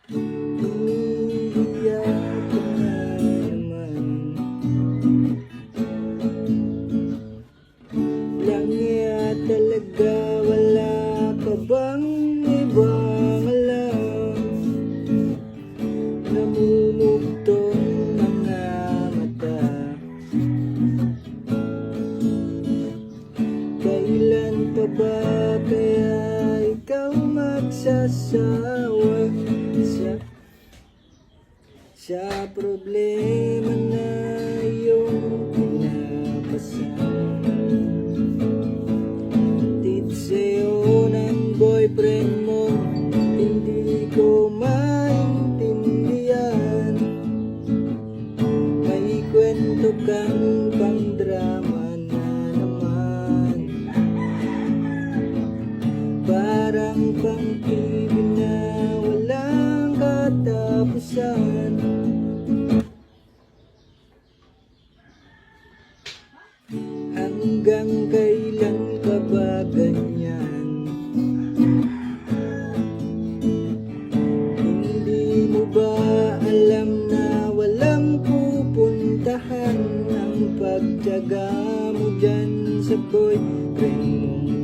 Umiiyak ka na naman. Langya talaga, wala ka bang ibang alam? Namumugtong mga mata. Kailan pa ba kaya ikaw magsasawa sa problema na iyong pinapasan? Tid sa'yo ng boyfriend mo, hindi ko maintindihan. May kwento kang pang drama na naman. Parang pang TV na walang katapusan. Hanggang kailan ka ba ganyan? Hindi mo ba alam na walang pupuntahan ang pagtiyaga mo dyan sa boyfriend mong